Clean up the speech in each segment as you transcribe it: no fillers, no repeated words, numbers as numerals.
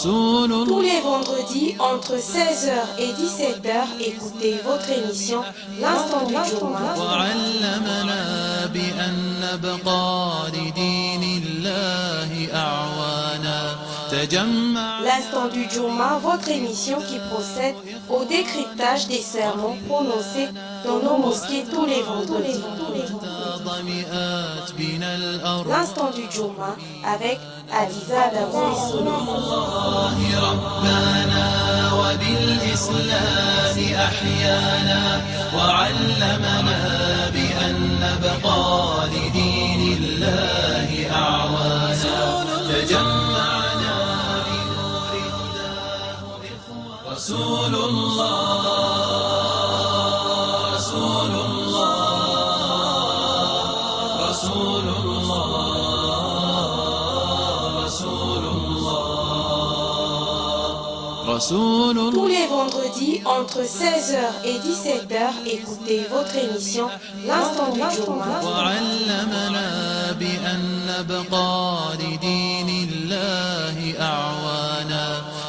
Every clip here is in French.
Tous les vendredis, entre 16h et 17h, écoutez votre émission L'Instant du Juma. L'Instant du Juma, votre émission qui procède au décryptage des sermons prononcés dans nos mosquées tous les vendredis. L'Instant du Juma avec Adiza Damoui. رسول الله رسول الله رسول الله رسول الله. Tous les vendredis, entre 16h et 17h, écoutez votre émission L'Instant du Juma. وعلمنا بأن نبقى لدين الله أعوانا.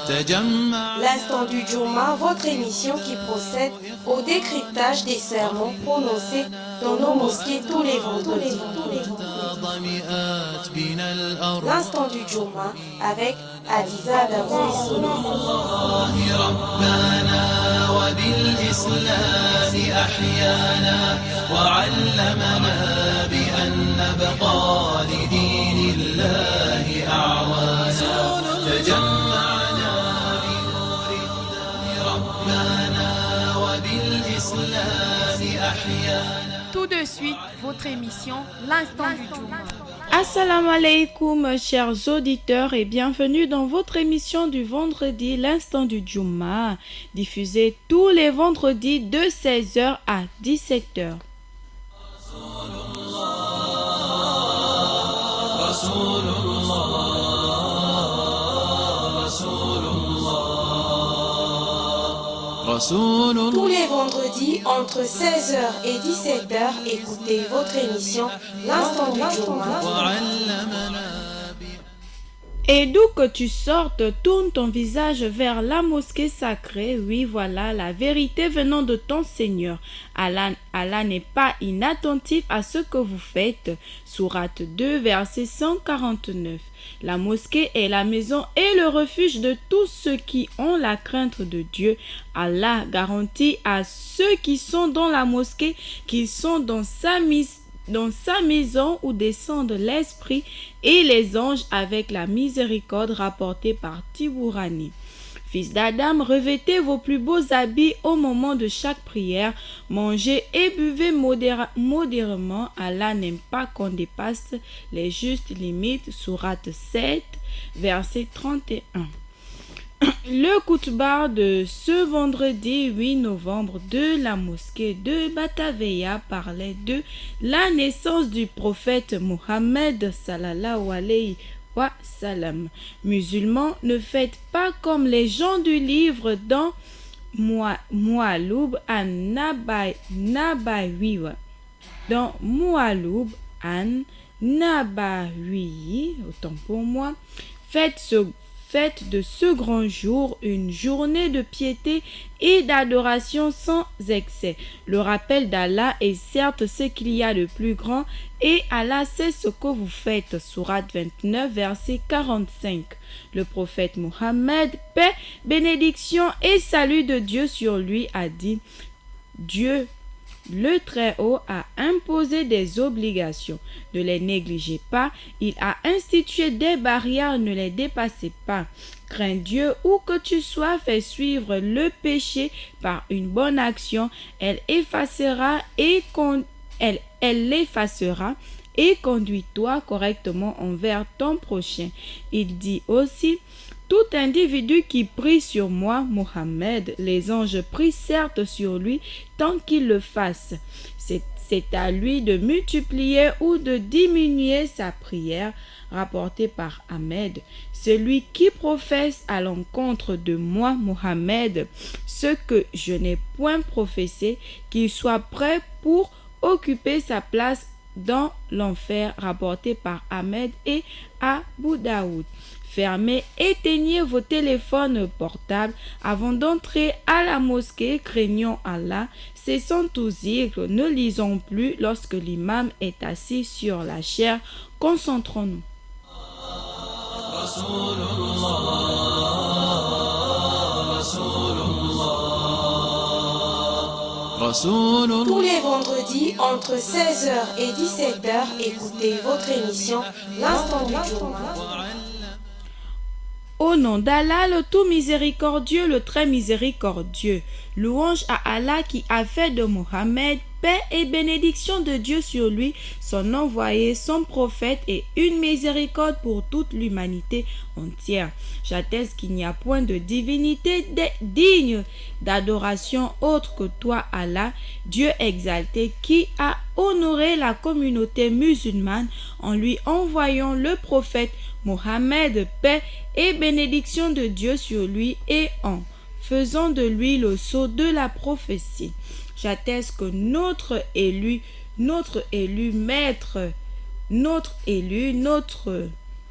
L'Instant du Juma, votre émission qui procède au décryptage des sermons prononcés dans nos mosquées tous les vendredis. L'Instant du Juma avec Adiza Damoui. Tout de suite, votre émission L'Instant du Juma. Assalamu alaikum, chers auditeurs, et bienvenue dans votre émission du vendredi L'Instant du Juma, diffusée tous les vendredis de 16h à 17h. Tous les vendredis, entre 16h et 17h, écoutez votre émission L'Instant du Juma. Et d'où que tu sortes, tourne ton visage vers la mosquée sacrée. Oui, voilà la vérité venant de ton Seigneur. Allah n'est pas inattentif à ce que vous faites. Sourate 2, verset 149. La mosquée est la maison et le refuge de tous ceux qui ont la crainte de Dieu. Allah garantit à ceux qui sont dans la mosquée qu'ils sont dans sa maison où descendent l'Esprit et les anges avec la miséricorde rapportée par Tibourani. Fils d'Adam, revêtez vos plus beaux habits au moment de chaque prière, mangez et buvez modérément. Allah n'aime pas qu'on dépasse les justes limites. Sourate 7, verset 31. Le khutba de ce vendredi 8 novembre de la mosquée de Bataveya parlait de la naissance du prophète Mohammed sallallahu alayhi wa sallam. Musulmans, ne faites pas comme les gens du livre dans Mu'aloub an-Nabawi. Dans Mu'aloub an-Nabawi, autant pour moi, faites de ce grand jour une journée de piété et d'adoration sans excès. Le rappel d'Allah est certes ce qu'il y a de plus grand et Allah sait ce que vous faites. Sourate 29, verset 45. Le prophète Mohammed, paix, bénédiction et salut de Dieu sur lui, a dit: Dieu, le Très-Haut, a imposé des obligations. Ne les négligez pas. Il a institué des barrières. Ne les dépassez pas. Crains Dieu où que tu sois. Fais suivre le péché par une bonne action. Elle l'effacera et conduis-toi correctement envers ton prochain. Il dit aussi: tout individu qui prie sur moi, Mohammed, les anges prient certes sur lui tant qu'il le fasse. C'est à lui de multiplier ou de diminuer sa prière, rapporté par Ahmed. Celui qui professe à l'encontre de moi, Mohammed, ce que je n'ai point professé, qu'il soit prêt pour occuper sa place dans l'enfer, rapporté par Ahmed et Abu Daoud. fermez, éteignez vos téléphones portables avant d'entrer à la mosquée, craignons Allah. Cessons tout zikr, ne lisons plus lorsque l'imam est assis sur la chaire. Concentrons-nous. Tous les vendredis, entre 16h et 17h, écoutez votre émission L'Instant du Juma. Au nom d'Allah, le tout miséricordieux, le très miséricordieux. Louange à Allah qui a fait de Mohammed, paix et bénédiction de Dieu sur lui, son envoyé, son prophète et une miséricorde pour toute l'humanité entière. J'atteste qu'il n'y a point de divinité digne d'adoration autre que toi, Allah, Dieu exalté, qui a honoré la communauté musulmane en lui envoyant le prophète Mohammed, paix et bénédiction de Dieu sur lui et en faisant de lui le sceau de la prophétie. J'atteste que notre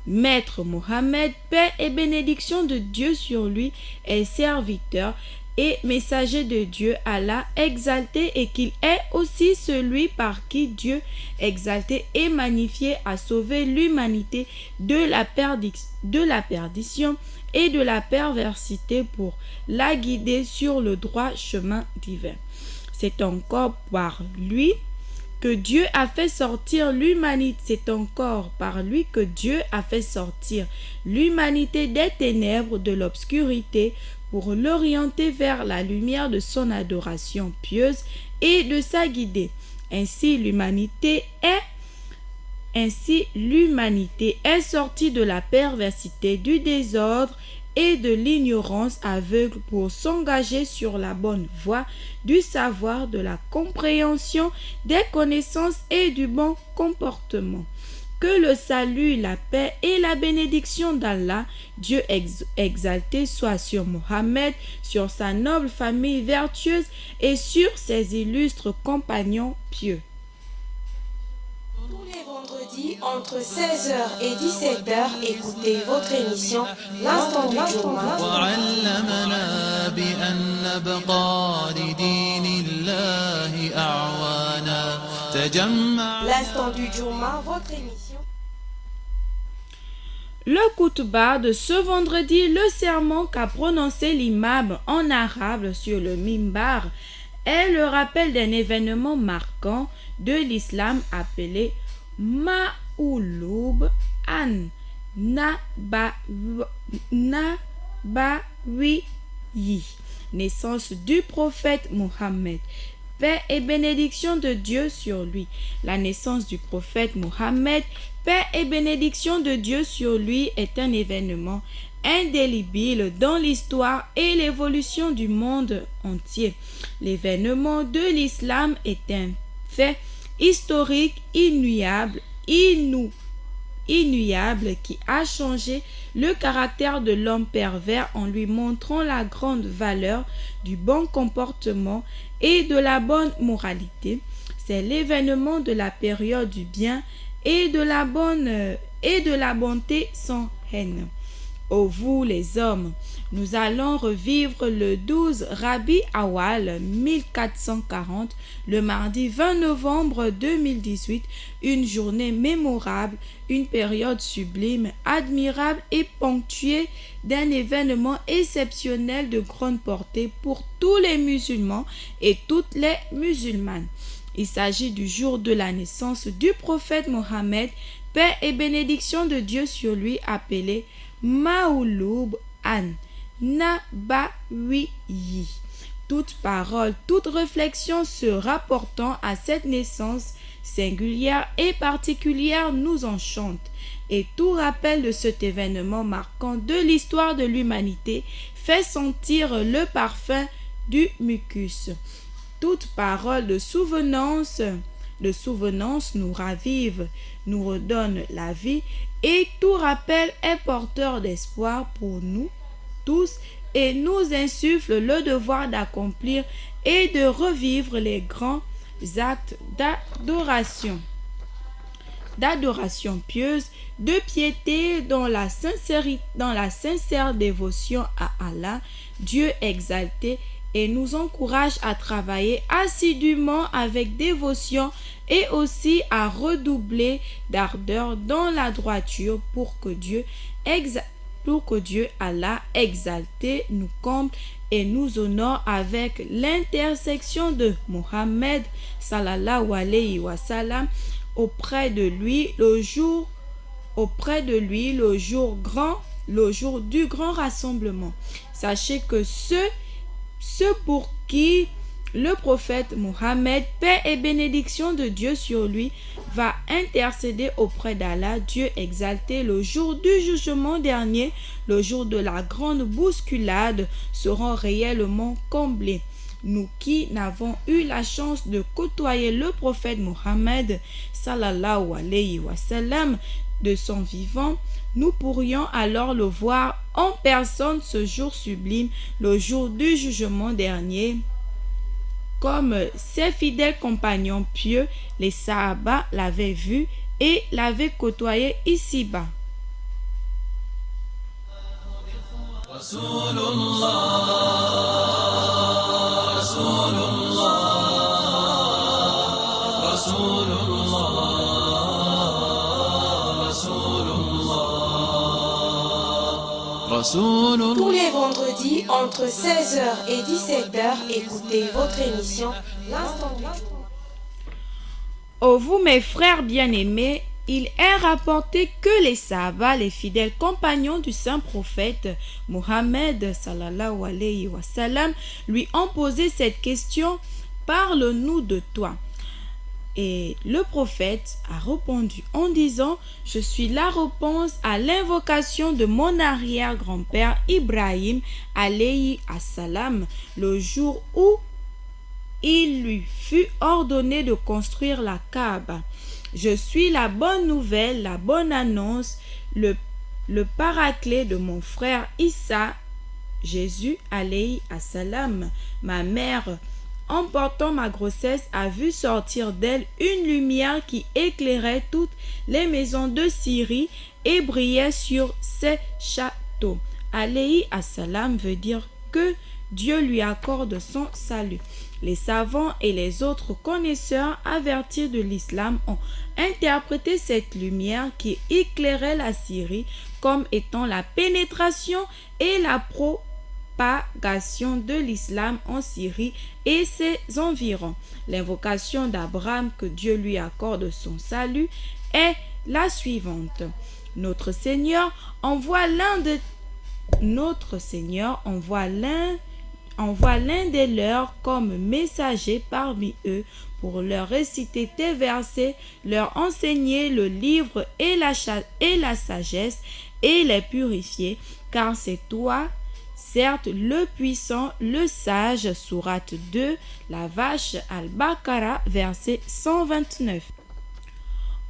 maître Mohammed, paix et bénédiction de Dieu sur lui, est serviteur et messager de Dieu, Allah exalté, et qu'il est aussi celui par qui Dieu exalté et magnifié a sauvé l'humanité de la perdition et de la perversité pour la guider sur le droit chemin divin. C'est encore par lui que Dieu a fait sortir l'humanité. C'est encore par lui que Dieu a fait sortir l'humanité des ténèbres de l'obscurité pour l'orienter vers la lumière de son adoration pieuse et de sa guider. Ainsi l'humanité est sortie de la perversité, du désordre et de l'ignorance aveugle pour s'engager sur la bonne voie du savoir, de la compréhension, des connaissances et du bon comportement. Que le salut, la paix et la bénédiction d'Allah, Dieu exalté, soit sur Mohammed, sur sa noble famille vertueuse et sur ses illustres compagnons pieux. Tous les vendredis, entre 16h et 17h, écoutez votre émission L'Instant du Juma. وعلمنا بأن نبقى لدين الله أعوانا تجمع. L'Instant du Juma, votre émission. Le khutba de ce vendredi, le sermon qu'a prononcé l'imam en arabe sur le mimbar, est le rappel d'un événement marquant de l'islam appelé Ma'ouloub an Nabawiyi, naissance du prophète Mohammed. Paix et bénédiction de Dieu sur lui. La naissance du prophète Mohammed, paix et bénédiction de Dieu sur lui, est un événement indélébile dans l'histoire et l'évolution du monde entier. L'événement de l'islam est un fait historique inouïable qui a changé le caractère de l'homme pervers en lui montrant la grande valeur du bon comportement et de la bonne moralité. C'est l'événement de la période du bien et de la bonté sans haine. Ô vous les hommes, nous allons revivre le 12 Rabi Awal 1440, le mardi 20 novembre 2018, une journée mémorable, une période sublime, admirable et ponctuée d'un événement exceptionnel de grande portée pour tous les musulmans et toutes les musulmanes. Il s'agit du jour de la naissance du prophète Mohammed, paix et bénédiction de Dieu sur lui, appelé Ma'ouloub an Nabawiyi. Toute parole, toute réflexion se rapportant à cette naissance singulière et particulière nous enchante, et tout rappel de cet événement marquant de l'histoire de l'humanité fait sentir le parfum du mucus. Toute parole de souvenance nous ravive, nous redonne la vie, et tout rappel est porteur d'espoir pour nous tous et nous insuffle le devoir d'accomplir et de revivre les grands actes d'adoration. d'adoration pieuse, de piété dans la sincère dévotion à Allah, Dieu exalté, et nous encourage à travailler assidûment avec dévotion et aussi à redoubler d'ardeur dans la droiture pour que Dieu, Allah exalté, nous comble et nous honore avec l'intercession de Mohammed sallallahu alayhi wa sallam auprès de lui le jour du grand rassemblement. Sachez que ceux pour qui le prophète Mohammed, paix et bénédiction de Dieu sur lui, va intercéder auprès d'Allah, Dieu exalté, le jour du jugement dernier, le jour de la grande bousculade, seront réellement comblés. Nous qui n'avons eu la chance de côtoyer le prophète Mohammed sallallahu alayhi wa sallam de son vivant, nous pourrions alors le voir en personne ce jour sublime, le jour du jugement dernier. Comme ses fidèles compagnons pieux, les Sahaba l'avaient vu et l'avaient côtoyé ici-bas. Tous les vendredis, entre 16h et 17h, écoutez votre émission L'Instant du Jour. Ô vous mes frères bien-aimés, il est rapporté que les Sahaba, les fidèles compagnons du saint prophète Mohammed sallallahu alayhi wa sallam, lui ont posé cette question: parle-nous de toi. Et le prophète a répondu en disant: je suis la réponse à l'invocation de mon arrière-grand-père Ibrahim alayhi assalam, le jour où il lui fut ordonné de construire la Kaaba. Je suis la bonne nouvelle, la bonne annonce, le paraclet de mon frère Issa, Jésus alayhi assalam. Ma mère, en portant ma grossesse, a vu sortir d'elle une lumière qui éclairait toutes les maisons de Syrie et brillait sur ses châteaux. Alayhi assalam veut dire que Dieu lui accorde son salut. Les savants et les autres connaisseurs avertis de l'islam ont interprété cette lumière qui éclairait la Syrie comme étant la pénétration et la propagation de l'islam en Syrie et ses environs. L'invocation d'Abraham, que Dieu lui accorde son salut, est la suivante. Notre Seigneur envoie l'un des leurs comme messager parmi eux pour leur réciter tes versets, leur enseigner le livre et la sagesse et les purifier, car c'est toi, certes le puissant, le sage. Sourate 2, la vache Al-Baqarah, verset 129.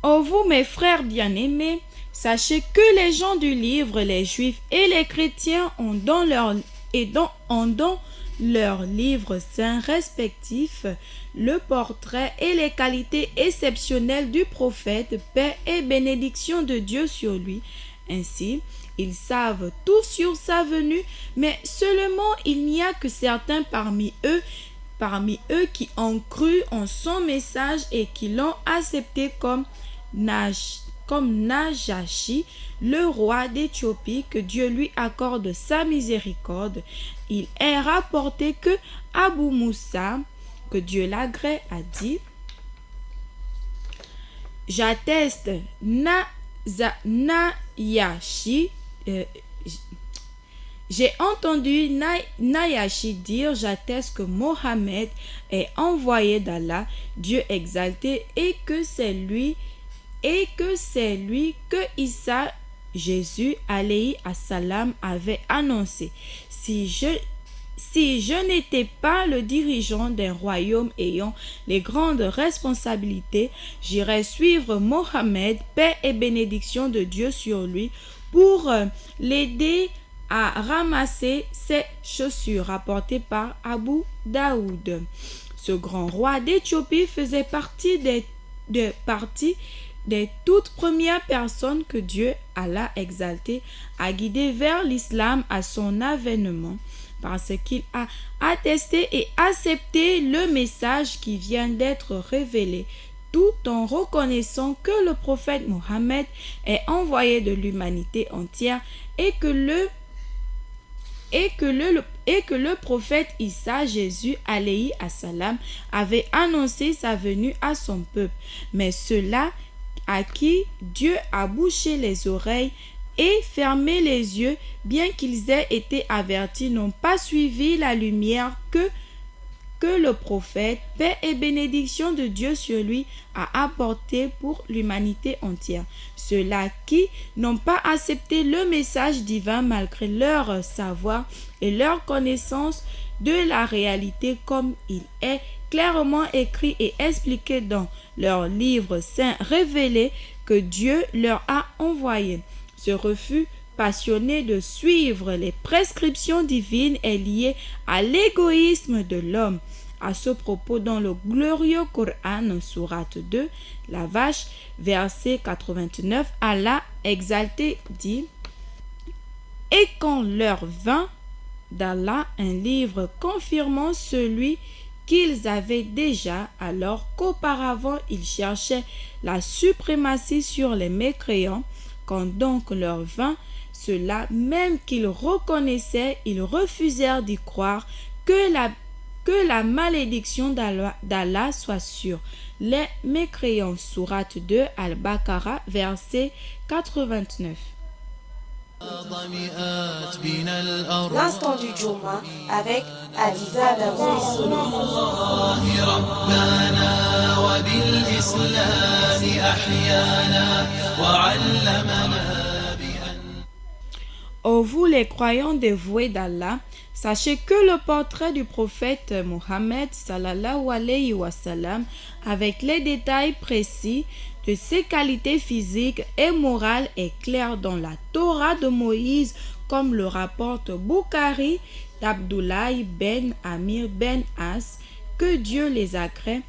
Ô vous mes frères bien-aimés, sachez que les gens du livre, les juifs et les chrétiens ont dans leurs livres saints respectifs le portrait et les qualités exceptionnelles du prophète, paix et bénédiction de Dieu sur lui. Ainsi, ils savent tout sur sa venue, mais seulement il n'y a que certains parmi eux qui ont cru en son message et qui l'ont accepté comme Najashi, le roi d'Éthiopie, que Dieu lui accorde sa miséricorde. Il est rapporté que Abu Moussa, que Dieu l'agrée, a dit: j'atteste Nayashi, j'ai entendu Nayashi dire: j'atteste que Mohammed est envoyé d'Allah, Dieu exalté, et que c'est lui que Issa, Jésus alayhi assalam, avait annoncé. Si je n'étais pas le dirigeant d'un royaume ayant les grandes responsabilités, j'irais suivre Mohammed, paix et bénédiction de Dieu sur lui, pour l'aider à ramasser ses chaussures, rapportées par Abu Daoud. Ce grand roi d'Éthiopie faisait partie des toutes premières personnes que Dieu, Allah exalté, a guidées vers l'islam à son avènement, parce qu'il a attesté et accepté le message qui vient d'être révélé, tout en reconnaissant que le prophète Mohammed est envoyé de l'humanité entière et que le prophète Issa, Jésus, alayhi assalam, avait annoncé sa venue à son peuple. Mais ceux-là à qui Dieu a bouché les oreilles et fermé les yeux, bien qu'ils aient été avertis, n'ont pas suivi la lumière que le prophète, paix et bénédiction de Dieu sur lui, a apporté pour l'humanité entière. Ceux-là qui n'ont pas accepté le message divin malgré leur savoir et leur connaissance de la réalité comme il est clairement écrit et expliqué dans leur livre saint révélé que Dieu leur a envoyé. Ce refus passionné de suivre les prescriptions divines est lié à l'égoïsme de l'homme. À ce propos, dans le glorieux Coran, sourate 2, la vache, verset 89, Allah exalté dit: Et quand leur vint d'Allah un livre confirmant celui qu'ils avaient déjà, alors qu'auparavant ils cherchaient la suprématie sur les mécréants, quand donc leur vint cela même qu'ils reconnaissaient, ils refusèrent d'y croire. Que la malédiction d'Allah soit sur les mécréants. Sourate 2 Al-Baqarah, verset 89. L'instant du Juma avec Adiza Davoui. Ô vous les croyants dévoués d'Allah, sachez que le portrait du prophète Mohammed sallallahu alayhi wa sallam, avec les détails précis de ses qualités physiques et morales, est clair dans la Torah de Moïse, comme le rapporte Bukhari d'Abdullah ben Amir ben As, que Dieu les agrée,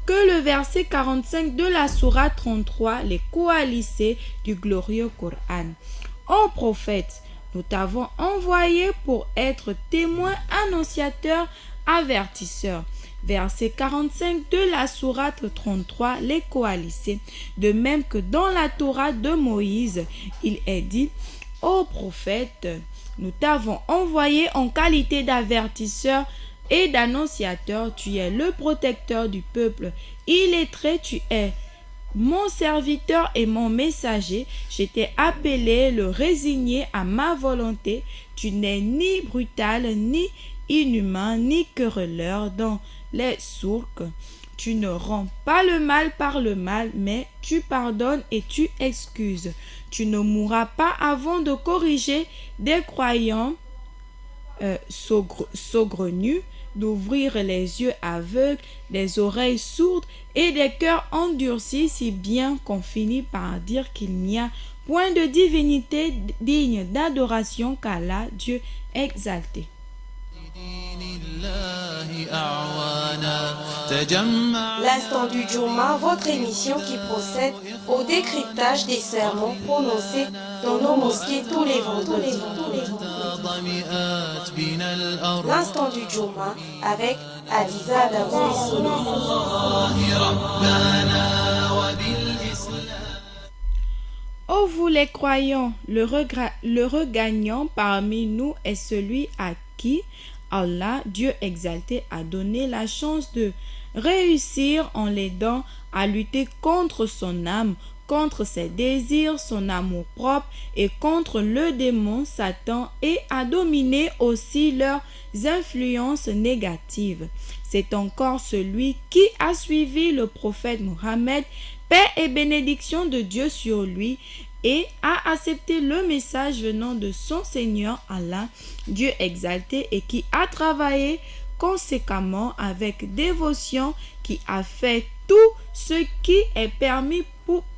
que le verset 45 de la sourate 33, les coalisés du glorieux Coran. Ô prophète, nous t'avons envoyé pour être témoin, annonciateur, avertisseur. Verset 45 de la sourate 33, les coalisés. De même que dans la Torah de Moïse, il est dit: Ô prophète, nous t'avons envoyé en qualité d'avertisseur et d'annonciateur. Tu es le protecteur du peuple. Illettré, tu es mon serviteur et mon messager. Je t'ai appelé, le résigné à ma volonté. Tu n'es ni brutal, ni inhumain, ni querelleur dans les sourques. Tu ne rends pas le mal par le mal, mais tu pardonnes et tu excuses. Tu ne mourras pas avant de corriger des croyants saugrenus, d'ouvrir les yeux aveugles, des oreilles sourdes et des cœurs endurcis, si bien qu'on finit par dire qu'il n'y a point de divinité digne d'adoration qu'Allah, Dieu exalté. L'instant du Juma, votre émission qui procède au décryptage des sermons prononcés dans nos mosquées tous les vendredis. L'instant du Juma avec Adiza Davoui. Ô vous les croyants, le regagnant parmi nous est celui à qui Allah, Dieu exalté, a donné la chance de réussir en l'aidant à lutter contre son âme, contre ses désirs, son amour-propre et contre le démon Satan, et à dominer aussi leurs influences négatives. C'est encore celui qui a suivi le prophète Mohammed, paix et bénédiction de Dieu sur lui, et a accepté le message venant de son Seigneur Allah, Dieu exalté, et qui a travaillé conséquemment avec dévotion, qui a fait tout ce qui est permis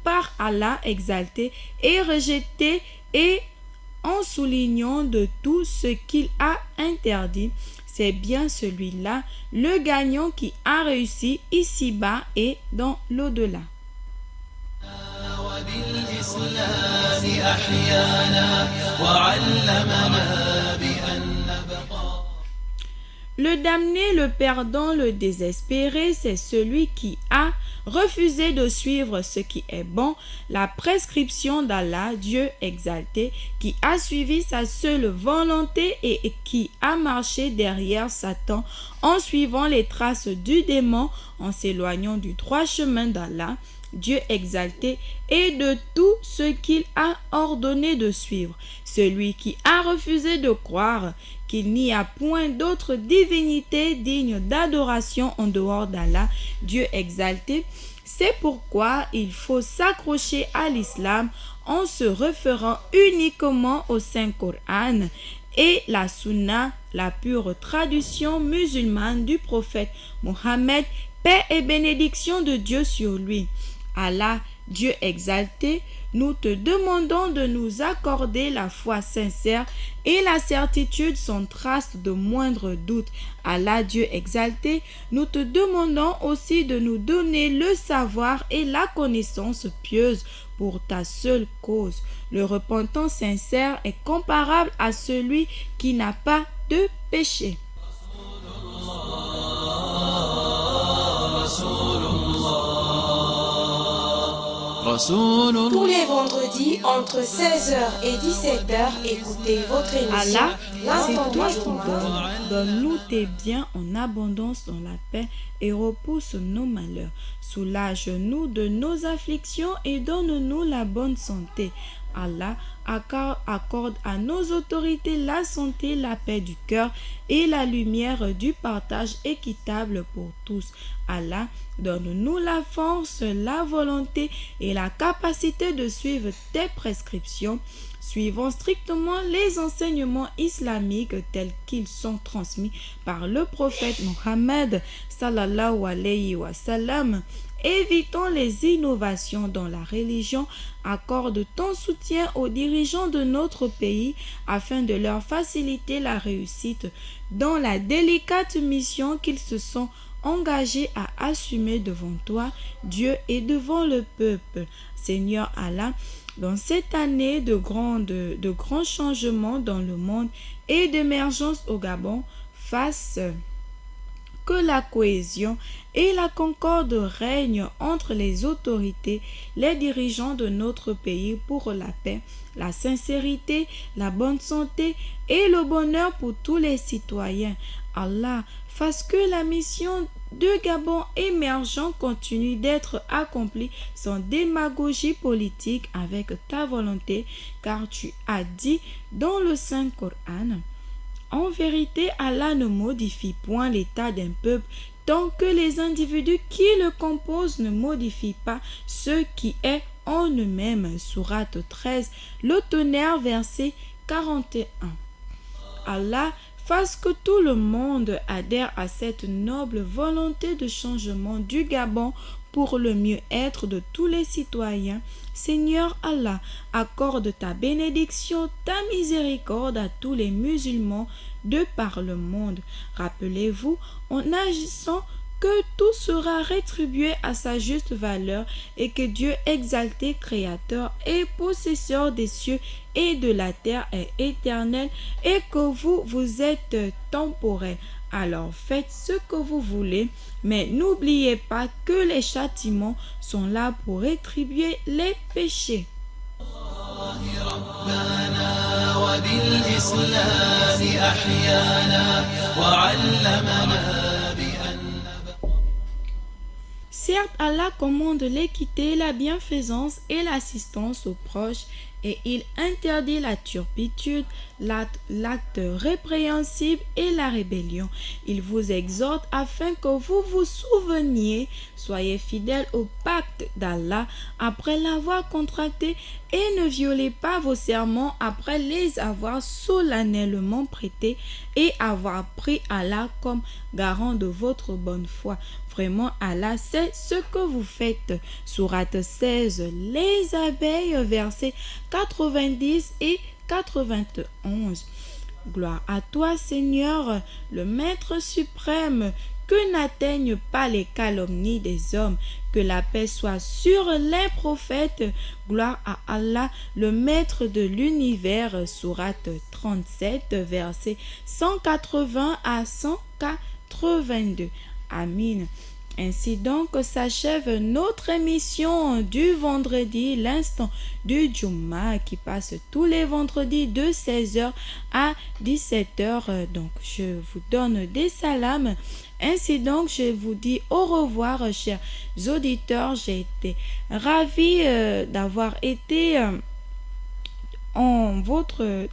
par Allah exalté et rejeté, et en soulignant de tout ce qu'il a interdit. C'est bien celui-là, le gagnant, qui a réussi ici-bas et dans l'au-delà. وبالإصلاح أحيانا وعلمنا بأن نبقى. Le damné, le perdant, le désespéré, c'est celui qui a refusé de suivre ce qui est bon, la prescription d'Allah, Dieu exalté, qui a suivi sa seule volonté et qui a marché derrière Satan en suivant les traces du démon, en s'éloignant du droit chemin d'Allah, Dieu exalté, et de tout ce qu'il a ordonné de suivre. Celui qui a refusé de croire qu'il n'y a point d'autre divinité digne d'adoration en dehors d'Allah, Dieu exalté. C'est pourquoi il faut s'accrocher à l'islam en se référant uniquement au Saint-Coran et la Sunna, la pure traduction musulmane du prophète Mohammed, paix et bénédiction de Dieu sur lui. Allah, Dieu exalté, nous te demandons de nous accorder la foi sincère et la certitude sans trace de moindre doute. Allah, Dieu exalté, nous te demandons aussi de nous donner le savoir et la connaissance pieuse pour ta seule cause. Le repentant sincère est comparable à celui qui n'a pas de péché. Tous les vendredis entre 16h et 17h, écoutez votre émission Allah, c'est L'Instant toi du qui Jour. donnes. Donne-nous tes biens en abondance dans la paix et repousse nos malheurs. Soulage-nous de nos afflictions et donne-nous la bonne santé. Allah, accorde à nos autorités la santé, la paix du cœur et la lumière du partage équitable pour tous. Allah, donne-nous la force, la volonté et la capacité de suivre tes prescriptions, suivant strictement les enseignements islamiques tels qu'ils sont transmis par le prophète Mohammed sallallahu alayhi wa sallam. Évitons les innovations dans la religion. Accorde ton soutien aux dirigeants de notre pays afin de leur faciliter la réussite dans la délicate mission qu'ils se sont engagés à assumer devant toi, Dieu, et devant le peuple. Seigneur Allah, dans cette année de grands changements dans le monde et d'émergence au Gabon, fasse que la cohésion et la concorde règnent entre les autorités, les dirigeants de notre pays pour la paix, la sincérité, la bonne santé et le bonheur pour tous les citoyens. Allah, fasse que la mission de Gabon émergent continue d'être accomplie sans démagogie politique avec ta volonté, car tu as dit dans le Saint-Coran: en vérité, Allah ne modifie point l'état d'un peuple tant que les individus qui le composent ne modifient pas ce qui est en eux-mêmes. Sourate 13, le tonnerre, verset 41. Allah, fasse que tout le monde adhère à cette noble volonté de changement du Gabon pour le mieux-être de tous les citoyens. Seigneur Allah, accorde ta bénédiction, ta miséricorde à tous les musulmans de par le monde. Rappelez-vous, en agissant, que tout sera rétribué à sa juste valeur et que Dieu exalté, créateur et possesseur des cieux et de la terre est éternel et que vous êtes temporel. Alors faites ce que vous voulez, mais n'oubliez pas que les châtiments sont là pour rétribuer les péchés. Certes, Allah commande l'équité, la bienfaisance et l'assistance aux proches, et il interdit la turpitude, l'acte répréhensible et la rébellion. Il vous exhorte afin que vous vous souveniez, soyez fidèles au pacte d'Allah après l'avoir contracté et ne violez pas vos serments après les avoir solennellement prêtés et avoir pris Allah comme garant de votre bonne foi. Vraiment, Allah sait ce que vous faites. Sourate 16, les abeilles, versets 90 et 91. Gloire à toi, Seigneur, le Maître suprême, que n'atteignent pas les calomnies des hommes. Que la paix soit sur les prophètes. Gloire à Allah, le maître de l'univers. Sourate 37, versets 180 à 182. Amin. Ainsi donc s'achève notre émission du vendredi, l'instant du Jumma qui passe tous les vendredis de 16h à 17h. Donc je vous donne des salams. Ainsi donc, je vous dis au revoir, chers auditeurs. J'ai été ravie d'avoir été en votre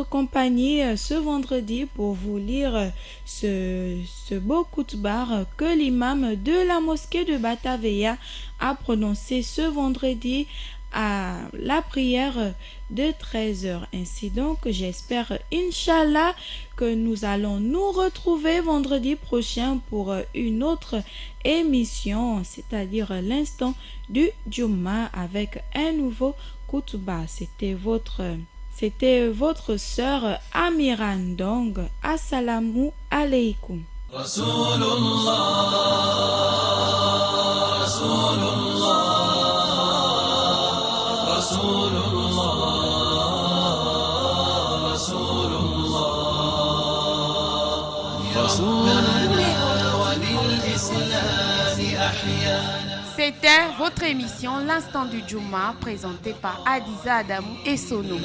compagnie ce vendredi pour vous lire ce beau koutbar que l'imam de la mosquée de Batavia a prononcé ce vendredi à la prière de 13h. Ainsi donc, j'espère, Inch'Allah, que nous allons nous retrouver vendredi prochain pour une autre émission, c'est-à-dire l'instant du Jumma avec un nouveau koutba. C'était votre sœur Amira Ndong. Assalamu alaikum. Rasulullah, Rasulullah, Rasulullah, Rasulullah, Rabbana wa lil-Islam ahyana. C'était votre émission L'Instant du Jumma, présentée par Adiza Adamou et Sono.